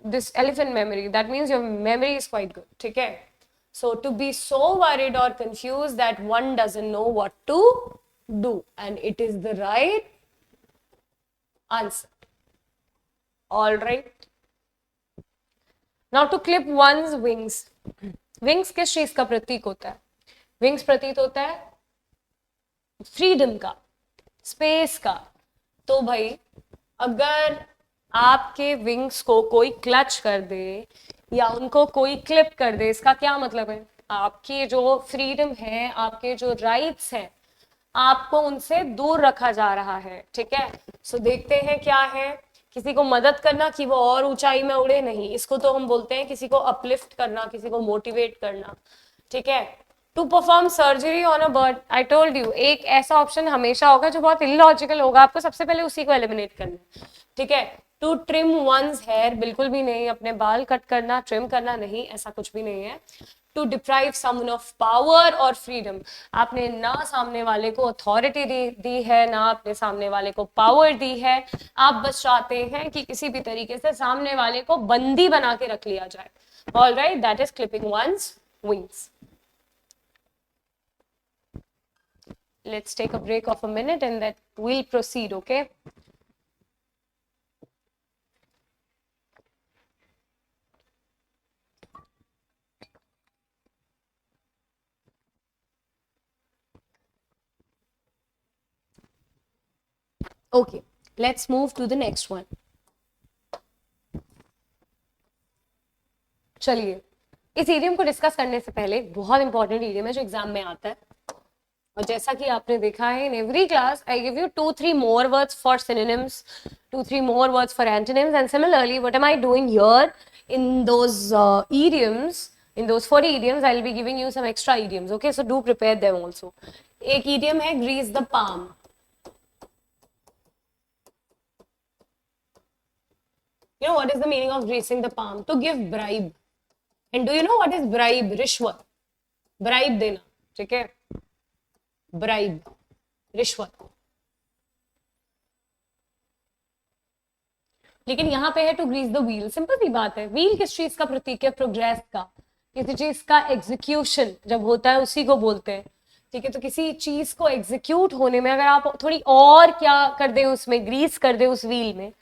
this elephant memory, that means your memory is quite good. ठीक है, so to be so worried or confused that one doesn't know what to do, and it is the right answer. All right, now to clip one's wings. wings किस चीज का प्रतीक होता है? wings प्रतीक होता है फ्रीडम का, स्पेस का। तो भाई अगर आपके विंग्स को कोई क्लच कर दे या उनको कोई क्लिप कर दे, इसका क्या मतलब है? आपकी जो फ्रीडम है, आपके जो राइट्स हैं, आपको उनसे दूर रखा जा रहा है। ठीक है, सो देखते हैं क्या है। किसी को मदद करना कि वो और ऊंचाई में उड़े, नहीं, इसको तो हम बोलते हैं किसी को अपलिफ्ट करना, किसी को मोटिवेट करना। ठीक है, to perform surgery on a bird, I told you एक ऐसा ऑप्शन हमेशा होगा जो बहुत इलॉजिकल होगा, आपको सबसे पहले उसी को एलिमिनेट करना है। ठीक है, टू ट्रिम वंस हेयर, बिल्कुल भी नहीं, अपने बाल कट करना, ट्रिम करना नहीं, ऐसा कुछ भी नहीं है। To deprive someone of power और फ्रीडम, आपने ना सामने वाले को अथॉरिटी दी है, ना आपने सामने वाले को पावर दी है, आप बस चाहते हैं कि किसी भी तरीके से सामने वाले को बंदी बना के रख लिया जाए। All right, that is clipping one's wings. Let's take a break of a minute and then we'll proceed, okay? Okay, let's move to the next one. चलिए, इस इडियम को डिस्कस करने से पहले बहुत इंपॉर्टेंट इडियम है जो एग्जाम में आता है, और जैसा कि आपने देखा है in every class I give you 2-3 more words for synonyms, 2-3 more words for antonyms, and similarly what am I doing here in those idioms, in those 40 idioms I'll be giving you some extra idioms, okay? So do prepare them also. एक idiom है grease the palm. You know what is the meaning of greasing the palm? To give bribe. And do you know what is bribe? रिश्वत, bribe देना, ठीक है, bribe, रिश्वत। लेकिन यहाँ पे है to grease the wheel, simple सी बात है, व्हील किस चीज का प्रतीक है? प्रोग्रेस का, किसी चीज का एग्जीक्यूशन जब होता है उसी को बोलते हैं। ठीक है, तो किसी चीज को एग्जीक्यूट होने में अगर आप थोड़ी और क्या कर दे, उसमें ग्रीस कर दे उस व्हील में,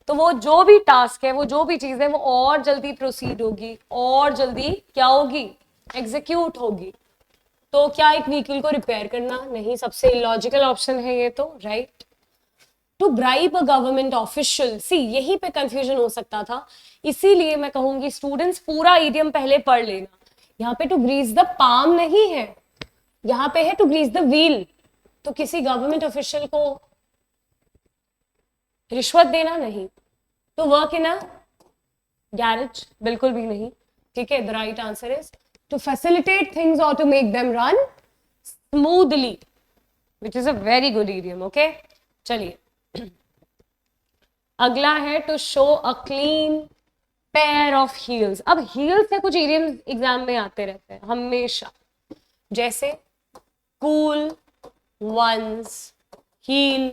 तो वो जो भी टास्क है, वो जो भी चीज है, वो और जल्दी प्रोसीड होगी, और जल्दी क्या होगी? एग्जीक्यूट होगी। तो क्या एक व्हीकल को रिपेयर करना? नहीं, सबसे इलॉजिकल ऑप्शन है ये तो, right. To bribe a government official, see यहीं पे कंफ्यूजन हो सकता था, इसीलिए मैं कहूंगी स्टूडेंट्स पूरा इडियम पहले पढ़ लेना। यहाँ पे टू ग्रीस द पाम नहीं है, यहाँ पे है टू ग्रीस द व्हील। तो किसी गवर्नमेंट ऑफिशियल को रिश्वत देना नहीं। To work in a garage, बिल्कुल भी नहीं। ठीक है, the right answer is to facilitate things और to make them run smoothly, which is a very good idiom, okay? चलिए, अगला है to show a clean pair of heels. अब हील्स से कुछ इडियम्स एग्जाम में आते रहते हैं हमेशा, जैसे कूल वंस हील,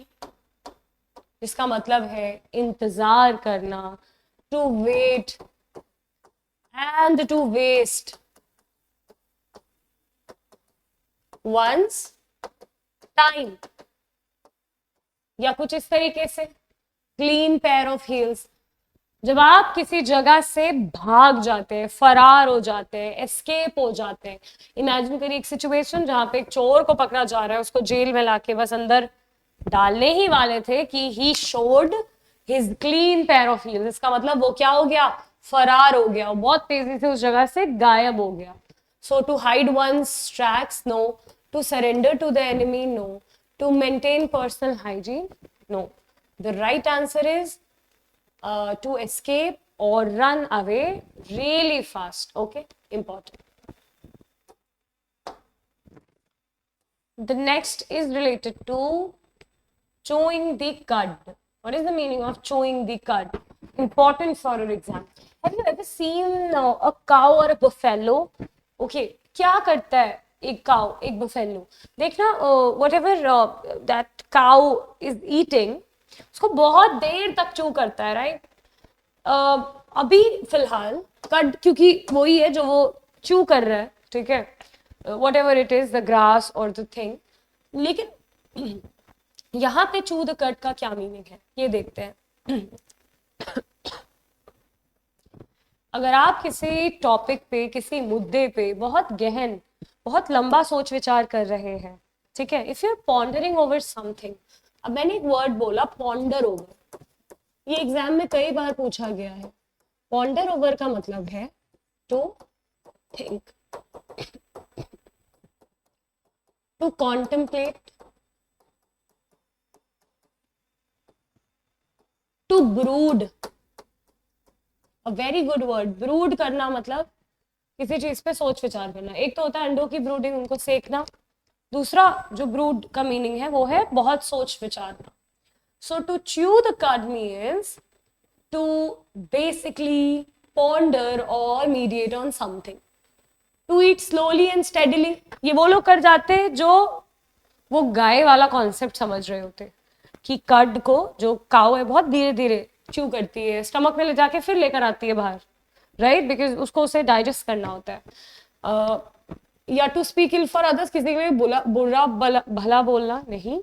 जिसका मतलब है इंतजार करना, to wait and to waste one's time, या कुछ इस तरीके से क्लीन पेयर ऑफ हील्स, जब आप किसी जगह से भाग जाते हैं, फरार हो जाते हैं, एस्केप हो जाते हैं। इमेजिन करिए एक सिचुएशन जहां पे एक चोर को पकड़ा जा रहा है, उसको जेल में लाके बस अंदर डालने ही वाले थे कि he showed his clean pair of heels, इसका मतलब वो क्या हो गया? फरार हो गया, बहुत तेजी से उस जगह से गायब हो गया। So to hide one's tracks, no. To surrender to the enemy, no. To maintain personal hygiene, no. The right answer is to escape or run away really fast. Okay, important. The next is related to chewing the cud. What is the meaning of chewing the cud? important for your exam. Have you ever seen a cow or a buffalo? Okay, क्या करता है एक cow, एक buffalo? देखना, whatever that cow is eating, उसको बहुत देर तक चू करता है, राइट? अभी फिलहाल कट, क्योंकि वही है जो वो चू कर रहा है, ठीक है, whatever it is, the grass or the thing. लेकिन यहाँ पे चू द कट का क्या मीनिंग है, ये देखते हैं. अगर आप किसी टॉपिक पे, किसी मुद्दे पे बहुत गहन, बहुत लंबा सोच विचार कर रहे हैं, ठीक है, if you are pondering over something. अब मैंने एक वर्ड बोला, पॉन्डर ओवर. ये एग्जाम में कई बार पूछा गया है. पॉन्डर ओवर का मतलब है to think, to contemplate, to brood. A very good word, brood करना मतलब किसी चीज पे सोच विचार करना. एक तो होता है अंडों की ब्रूडिंग, उनको सेकना. दूसरा जो ब्रूड का मीनिंग है वो है बहुत सोच विचारना. So to chew the cud means to basically ponder or meditate on something. To eat slowly and steadily, ये वो लोग कर जाते हैं जो वो गाय वाला कॉन्सेप्ट समझ रहे होते कि कड को, जो काऊ है, बहुत धीरे धीरे च्यू करती है, स्टमक में ले जाके फिर लेकर आती है बाहर, राइट? बिकॉज उसको उसे डाइजेस्ट करना होता है. या to speak ill for others, किसी में बुरा भला बोलना नहीं.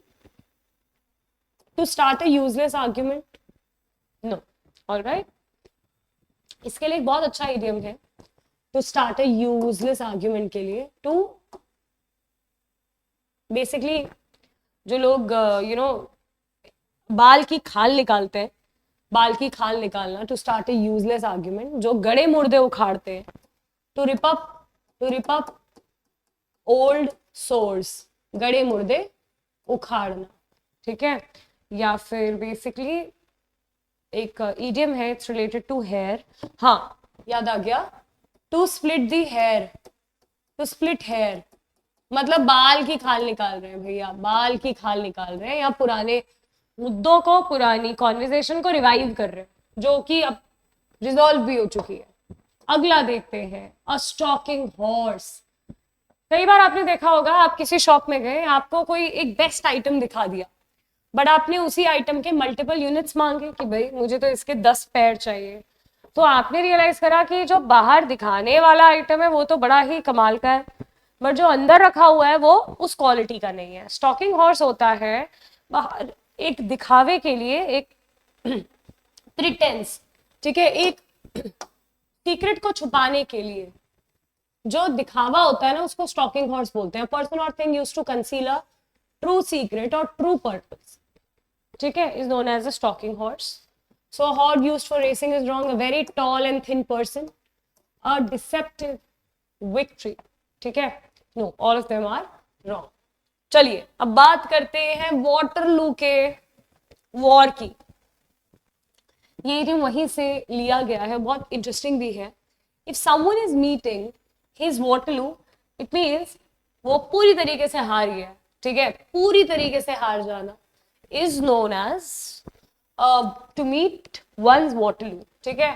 To start a useless argument, no. All right, इसके लिए एक बहुत अच्छा इडियम है to start a useless argument के लिए. टू बेसिकली जो लोग बाल की खाल निकालते हैं, बाल की खाल निकालना, to start a useless argument. जो गड़े मुर्दे उखाड़ते हैं, to rip up old sores, गड़े मुर्दे उखाड़ना, ठीक है. या फिर बेसिकली एक इडियम है, इट्स रिलेटेड टू हेयर. हाँ, याद आ गया, to split the hair. To split hair मतलब बाल की खाल निकाल रहे हैं भैया, बाल की खाल निकाल रहे हैं, या पुराने मुद्दों को, पुरानी कॉन्वर्सेशन को रिवाइव कर रहे हैं, जो कि अब रिजॉल्व भी हो चुकी है. अगला देखते हैं, अ स्टॉकिंग हॉर्स. कई बार आपने देखा होगा, आप किसी शॉप में गए, आपको कोई एक बेस्ट आइटम दिखा दिया, बट आपने उसी आइटम के मल्टीपल यूनिट्स मांगे कि भाई मुझे तो इसके 10 पैर चाहिए. तो आपने रियलाइज करा कि जो बाहर दिखाने वाला आइटम है वो तो बड़ा ही कमाल का है, बट जो अंदर रखा हुआ है वो उस क्वालिटी का नहीं है. स्टॉकिंग हॉर्स होता है बाहर एक दिखावे के लिए, एक प्रिटेंस, ठीक है, एक सीक्रेट को छुपाने के लिए जो दिखावा होता है ना, उसको स्टॉकिंग हॉर्स बोलते हैं. पर्सन और thing used to conceal a true secret और ट्रू पर्पस, ठीक है, is known as a stalking horse. So horse used for racing is wrong. A very tall and thin person, a deceptive victory, ठीक है. No, all of them are wrong. चलिए अब बात करते हैं वाटरलू के वॉर की. ये इडियम वहीं से लिया गया है, बहुत इंटरेस्टिंग भी है. If someone is meeting his Waterloo, it means वो पूरी तरीके से हार गया, ठीक है. पूरी तरीके से हार जाना is known as to meet one's Waterloo, ठीक है.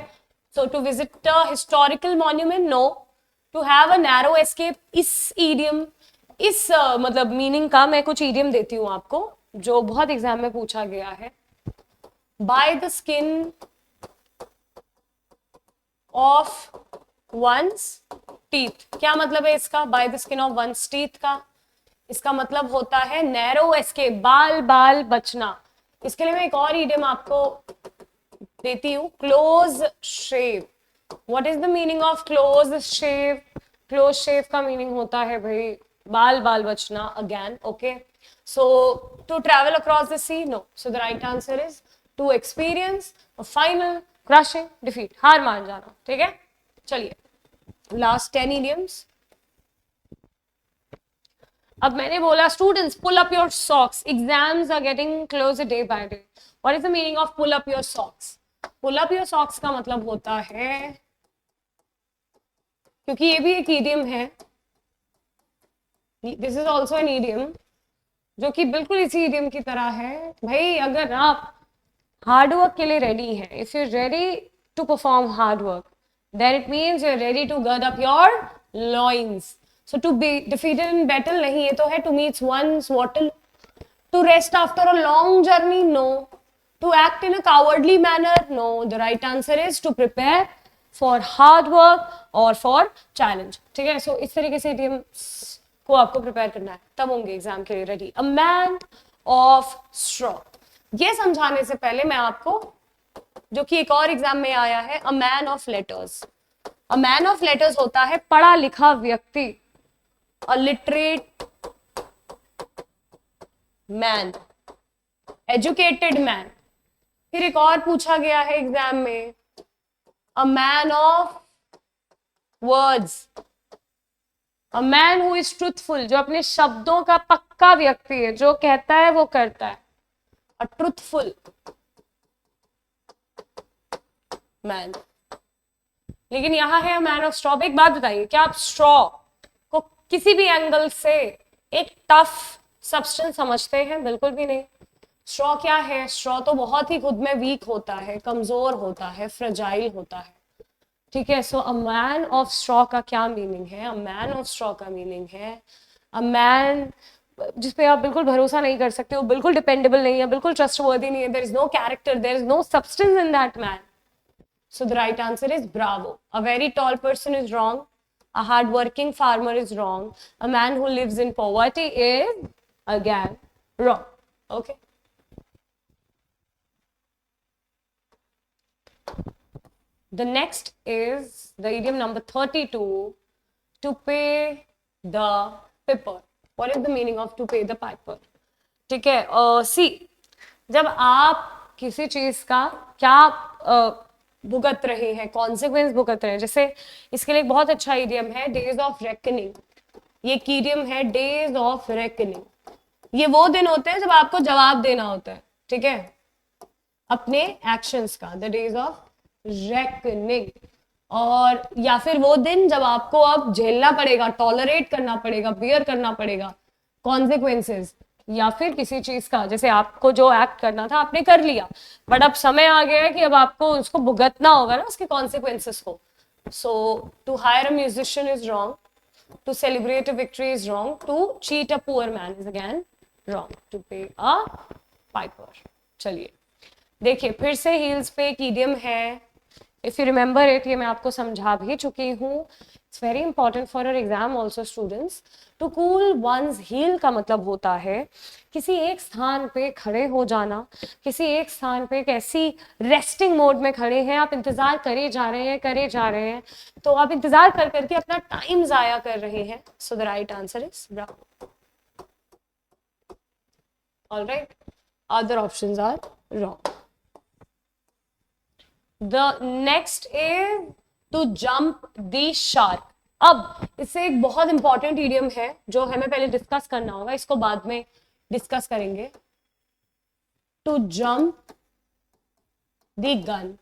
So to visit a historical monument, no. To have a narrow escape, इस इडियम, इस मतलब मीनिंग का मैं कुछ इडियम देती हूं आपको जो बहुत एग्जाम में पूछा गया है. By the skin of one's teeth, क्या मतलब है इसका? By the skin of one's teeth का इसका मतलब होता है नैरो एस्केप, बाल बाल बचना. इसके लिए मैं एक और इडियम आपको देती हूँ, close shave. What is the meaning of close shave? Close shave का मीनिंग होता है भाई बाल बाल बचना again, okay. So to travel across the sea, no. So the right answer is to experience a final crushing defeat, हार मान जाना, ठीक है. चलिए लास्ट 10 इडियम्स. अब मैंने बोला students pull up your socks, exams are getting close day by day. What is the meaning of pull up your socks? Pull up your socks का मतलब होता है, क्योंकि ये भी एक इडियम है, this is also an idiom जो कि बिल्कुल इसी इडियम की तरह है. भाई अगर आप हार्ड वर्क के लिए रेडी है, if you ready to perform hard work, then it means you're ready to gird up your loins. So to be defeated in battle नहीं, ये तो है to meet one's wattle. To rest after a long journey, no. To act in a cowardly manner, no. The right answer is to prepare for hard work or for challenge. ठीक है, so इस तरीके से idioms को आपको prepare करना है, तब होंगे एग्जाम के लिए ready. A man of straw. ये समझाने से पहले मैं आपको, जो कि एक और एग्जाम में आया है, a man of letters. A man of letters होता है पढ़ा लिखा व्यक्ति, अ लिटरेट मैन, एजुकेटेड मैन. फिर एक और पूछा गया है एग्जाम में, a man of words, a man who is truthful, जो अपने शब्दों का पक्का व्यक्ति है, जो कहता है वो करता है, अ ट्रूथफुल मैन. लेकिन यहां है मैन ऑफ स्ट्रॉ. एक बात बताइए, क्या आप स्ट्रॉ को किसी भी एंगल से एक टफ सब्सटेंस समझते हैं? बिल्कुल भी नहीं. स्ट्रॉ क्या है? स्ट्रॉ तो बहुत ही खुद में वीक होता है, कमजोर होता है, फ्रेजाइल होता है. ठीक है, सो अ मैन ऑफ स्ट्रॉ का क्या मीनिंग है? अ मैन ऑफ स्ट्रॉ का मीनिंग है अ मैन जिसपे आप बिल्कुल भरोसा नहीं कर सकते, वो बिल्कुल डिपेंडेबल नहीं है, बिल्कुल ट्रस्टवर्दी नहीं है. There is no character, there is no substance in that man. So the right answer is bravo. A very tall person is wrong. A hard-working farmer is wrong. A man who lives in poverty is, again, wrong. Okay. The next is the idiom number 32, to pay the piper. What is the meaning of to pay the piper? ठीक है, सी, जब आप किसी चीज का क्या भुगत रहे हैं, कॉन्सिक्वेंस भुगत रहे हैं. जैसे इसके लिए एक बहुत अच्छा इडियम है, डेज ऑफ रेकनिंग. ये एक इडियम है, डेज ऑफ रेकनिंग. ये वो दिन होते हैं जब आपको जवाब देना होता है, ठीक है, अपने एक्शंस का. The days of reckoning. और या फिर वो दिन जब आपको अब झेलना पड़ेगा, टॉलरेट करना पड़ेगा, बियर करना पड़ेगा कॉन्सिक्वेंसेस, या फिर किसी चीज का, जैसे आपको जो एक्ट करना था आपने कर लिया, बट अब समय आ गया है कि अब आपको उसको भुगतना होगा ना, उसके कॉन्सिक्वेंसेस को. So to hire a musician is wrong, to celebrate a victory is wrong, to cheat a poor man is again wrong, to pay a Piper. चलिए देखिए, फिर से हील्स पे एक इडियम है. इफ यू रिमेंबर इट, ये मैं आपको समझा भी चुकी हूँ. It's very important for your exam also students. To cool one's heel का मतलब होता है किसी एक स्थान पे खड़े हो जाना, किसी एक स्थान पे एक ऐसी रेस्टिंग मोड में खड़े हैं, आप इंतजार करे जा रहे हैं, करे जा रहे हैं, तो आप इंतजार कर करके अपना टाइम जाया कर रहे हैं. So the right answer is bravo. All right, other options are wrong. The next is to jump the shark. अब इससे एक बहुत इंपॉर्टेंट इडियम है जो हमें पहले डिस्कस करना होगा, इसको बाद में डिस्कस करेंगे. To jump the gun.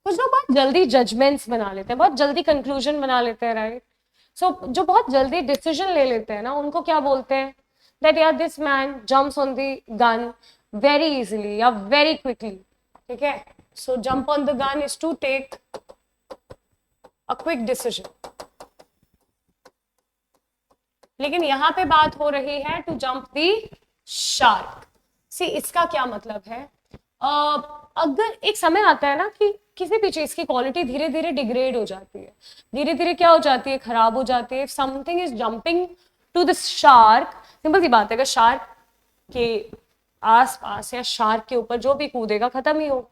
कुछ लोग बहुत जल्दी जजमेंट्स बना लेते हैं, बहुत जल्दी कंक्लूजन बना लेते हैं, राइट. सो जो बहुत जल्दी डिसीजन ले लेते हैं ना, उनको क्या बोलते हैं? दैट यार this man jumps on the gun very easily या वेरी क्विकली. ठीक है, so jump on the gun is to take a quick decision. लेकिन यहां पे बात हो रही है टू जंप दी शार्क. सी, इसका क्या मतलब है? अगर एक समय आता है ना कि किसी भी चीज की क्वालिटी धीरे धीरे डिग्रेड हो जाती है, धीरे धीरे क्या हो जाती है, खराब हो जाती है. Something is jumping to this shark. Simple सी बात है, अगर शार्क के आसपास या शार्क के ऊपर जो भी कूदेगा खत्म ही हो.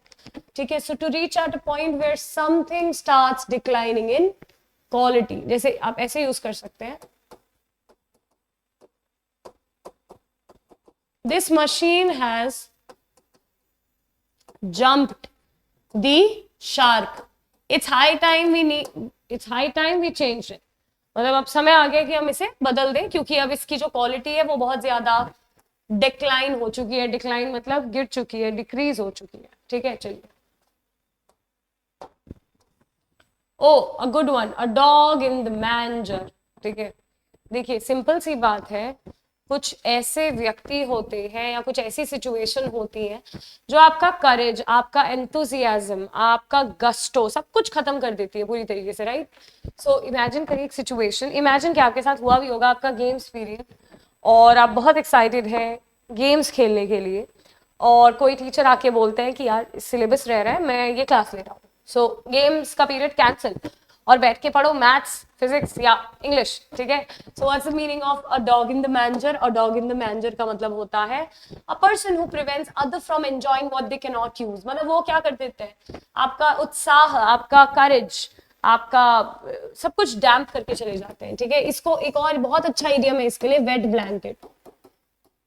ठीक है, so to reach at a point where something starts declining in quality. जैसे आप ऐसे यूज कर सकते हैं, this machine has jumped the shark. It's high time we change it. मतलब अब समय आ गया कि हम इसे बदल दें, क्योंकि अब इसकी जो क्वालिटी है वो बहुत ज्यादा डिक्लाइन हो चुकी है. डिक्लाइन मतलब गिर चुकी है, डिक्रीज हो चुकी है. ठीक है, चलिए. Oh, a good one, a dog in the manger. ठीक है, देखिए सिंपल सी बात है, कुछ ऐसे व्यक्ति होते हैं या कुछ ऐसी सिचुएशन होती है जो आपका करेज, आपका एंथुजियाज्म, आपका गस्टो सब कुछ खत्म कर देती है पूरी तरीके से, राइट? सो इमेजिन करिए एक सिचुएशन, इमेजिन कि आपके साथ हुआ भी होगा, आपका गेम्स पीरियड और आप बहुत एक्साइटेड हैं गेम्स खेलने के लिए, और कोई टीचर आके बोलते हैं कि यार सिलेबस रह रहा है, मैं ये क्लास ले रहा हूँ, सो गेम्स का पीरियड कैंसिल और बैठ के पढ़ो मैथ्स, फिजिक्स या इंग्लिश, ठीक है? So what's the meaning of a dog in the manger? A dog in the manger का मतलब होता है a person who prevents other from enjoying what they can not use. मतलब वो क्या कर देते हैं, आपका उत्साह, आपका करेज, आपका सब कुछ डैम्प करके चले जाते हैं, ठीक है? इसको एक और बहुत अच्छा इडियम है इसके लिए, वेट ब्लैंकेट।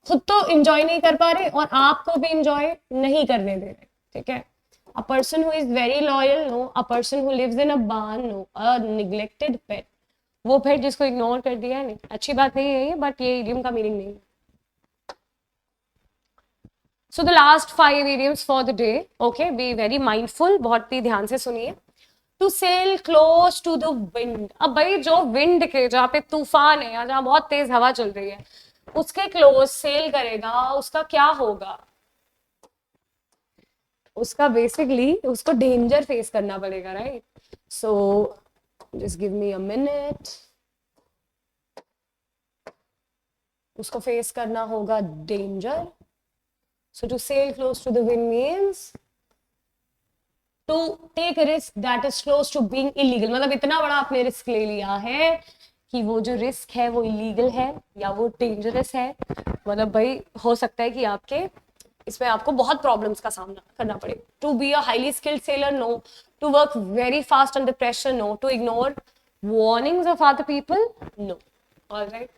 खुद तो इंजॉय नहीं कर पा रहे और आपको भी इंजॉय नहीं करने दे रहे, ठीक है? A person who is very loyal, no. A person who lives in a barn, no. A neglected pet. वो पेट जिसको इग्नोर कर दिया है, नहीं, अच्छी बात नहीं है ये, बट ये इडियम का मीनिंग नहीं है। So the last 5 idioms for the day, okay, be very mindful, बहुत ही ध्यान से सुनिए। To sail close to the wind. अब भाई जो विंड के, जहाँ पे तूफान है या जहाँ बहुत तेज हवा चल रही है, उसके क्लोज सेल करेगा, उसका क्या होगा? उसका बेसिकली उसको डेंजर फेस करना पड़ेगा, right? So just give me a minute. उसको फेस करना होगा danger. So to sail close to the wind means to take risk that is close to being illegal. मतलब इतना बड़ा आपने रिस्क ले लिया है कि वो जो रिस्क है वो इलीगल है या वो डेंजरस है। मतलब भाई हो सकता है कि आपके इसमें आपको बहुत प्रॉब्लम्स का सामना करना पड़े। To be a highly skilled sailor, no. To work very fast under pressure, no. To ignore warnings of other people, no. All right.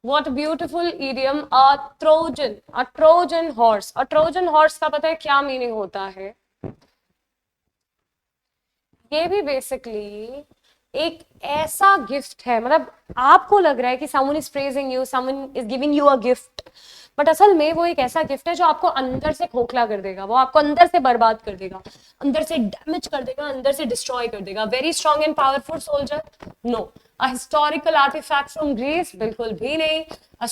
What a beautiful idiom, a Trojan, a Trojan horse. A Trojan horse का पता है क्या मीनिंग होता है? ये भी बेसिकली एक ऐसा गिफ्ट है, मतलब आपको लग रहा है कि someone is praising you, someone is giving you a gift, but असल में वो एक ऐसा गिफ्ट है जो आपको अंदर से खोखला कर देगा, वो आपको अंदर से बर्बाद कर देगा, अंदर से डैमेज कर देगा, अंदर से डिस्ट्रॉय कर देगा। Very strong and powerful soldier, no. A historical artifact from Greece, बिल्कुल भी नहीं। A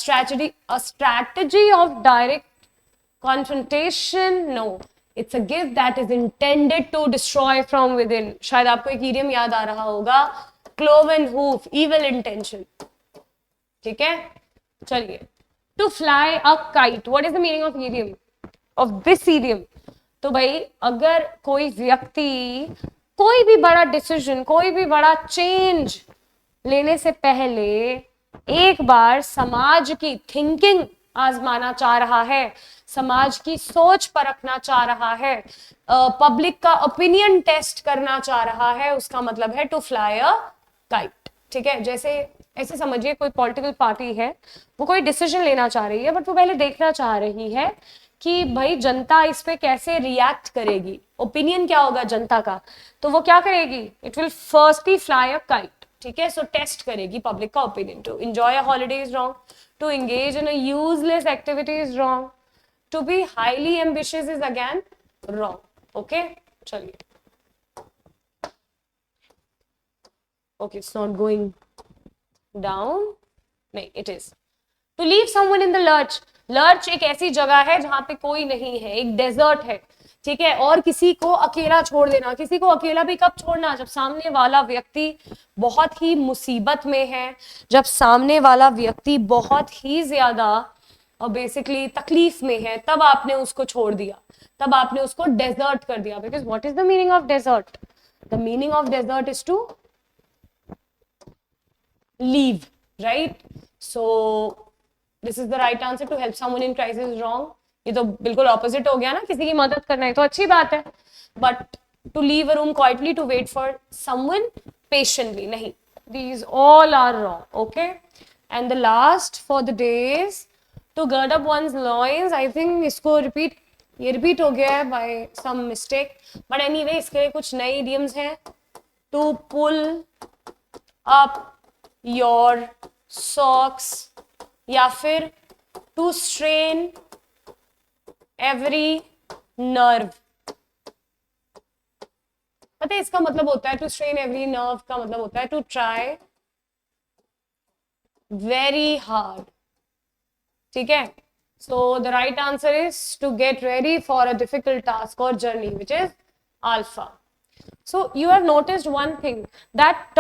strategy of direct confrontation, no. It's a gift that is intended to destroy from within. शायद आपको एक idiom याद आ रहा होगा, cloven hoof, evil intention, ठीक है? चलिए, to fly a kite, what is the meaning of idiom, of this idiom? तो भाई अगर कोई व्यक्ति कोई भी बड़ा डिसीजन, कोई भी बड़ा चेंज लेने से पहले एक बार समाज की थिंकिंग आजमाना चाह रहा है, समाज की सोच परखना चाह रहा है, पब्लिक का ओपिनियन टेस्ट करना चाह रहा है, उसका मतलब है टू फ्लाई अ काइट, ठीक है? जैसे ऐसे समझिए कोई पॉलिटिकल पार्टी है, वो कोई डिसीजन लेना चाह रही है, बट वो पहले देखना चाह रही है कि भाई जनता इस पे कैसे रिएक्ट करेगी, ओपिनियन क्या होगा जनता का, तो वो क्या करेगी? It will firstly fly a kite, ठीक है? सो टेस्ट करेगी पब्लिक का opinion. To enjoy a holiday is wrong, to engage in a useless activity is wrong, to be highly ambitious is again wrong, okay? चलिए, okay, it's not going down, नहीं, it is to leave someone in the lurch. Lurch एक ऐसी जगह है जहां पे कोई नहीं है, एक डेजर्ट है, ठीक है? और किसी को अकेला छोड़ देना, किसी को अकेला भी कब छोड़ना? जब सामने वाला व्यक्ति बहुत ही मुसीबत में है, जब सामने वाला व्यक्ति बहुत ही ज्यादा और बेसिकली तकलीफ में है, तब आपने उसको छोड़ दिया, तब आपने उसको डेजर्ट कर दिया। Because what is the meaning of desert? The meaning of desert is to leave, right? So this is the right answer. To help someone in crisis is wrong. ये तो बिल्कुल ऑपोजिट हो गया ना, किसी की मदद करना है तो अच्छी बात है, but to leave a room quietly, to wait for someone patiently, नहीं, these all are wrong, okay? And the last for the days, to gird up one's loins, I think इसको रिपीट, ये रिपीट हो गया है by some mistake, but anyway इसके लिए कुछ नए idioms हैं। to pull up your socks, या फिर to strain every nerve। पता है इसका मतलब होता है, to strain every nerve का मतलब होता है to try very hard. ठीक है? So the right answer is to get ready for a difficult task or journey, which is alpha. So you have noticed one thing that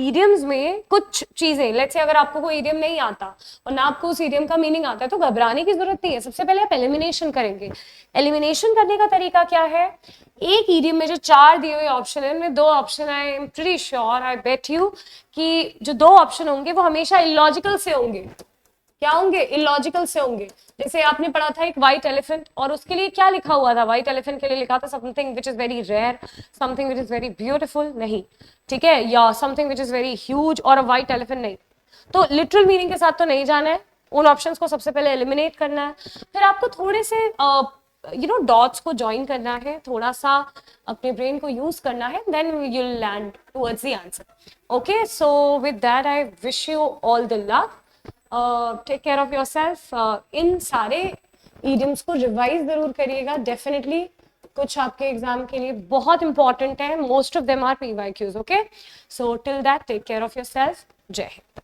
idioms में कुछ चीजें, let's say अगर आपको कोई idiom नहीं आता और ना आपको उस idiom का meaning आता है तो घबराने की जरूरत नहीं है. सबसे पहले आप elimination करेंगे. Elimination करने का तरीका क्या है? एक idiom में जो 4 दिए हुए ऑप्शन है उनमें 2 option I am pretty sure, I bet you कि जो 2 ऑप्शन होंगे वो हमेशा इलॉजिकल से होंगे. क्या होंगे? इलॉजिकल से होंगे. जैसे आपने पढ़ा था एक व्हाइट एलिफेंट और उसके लिए क्या लिखा हुआ था? व्हाइट एलिफेंट के लिए लिखा था something which is very rare, something which is very beautiful. नहीं, ठीक है, या something which is very huge और अ व्हाइट एलिफेंट. नहीं, तो लिटरल मीनिंग के साथ तो नहीं जाना है. उन ऑप्शंस को सबसे पहले एलिमिनेट करना है. फिर आपको थोड़े से डॉट्स को ज्वाइन करना है, थोड़ा सा अपने ब्रेन को यूज करना है, then you will land towards the answer. Okay, so with that I wish you all the luck. Take care of yourself. इन सारे idioms को रिवाइज जरूर करिएगा डेफिनेटली. कुछ आपके एग्जाम के लिए बहुत इंपॉर्टेंट है. Most of them are PYQs. Okay, so till that take care of yourself. जय हिंद.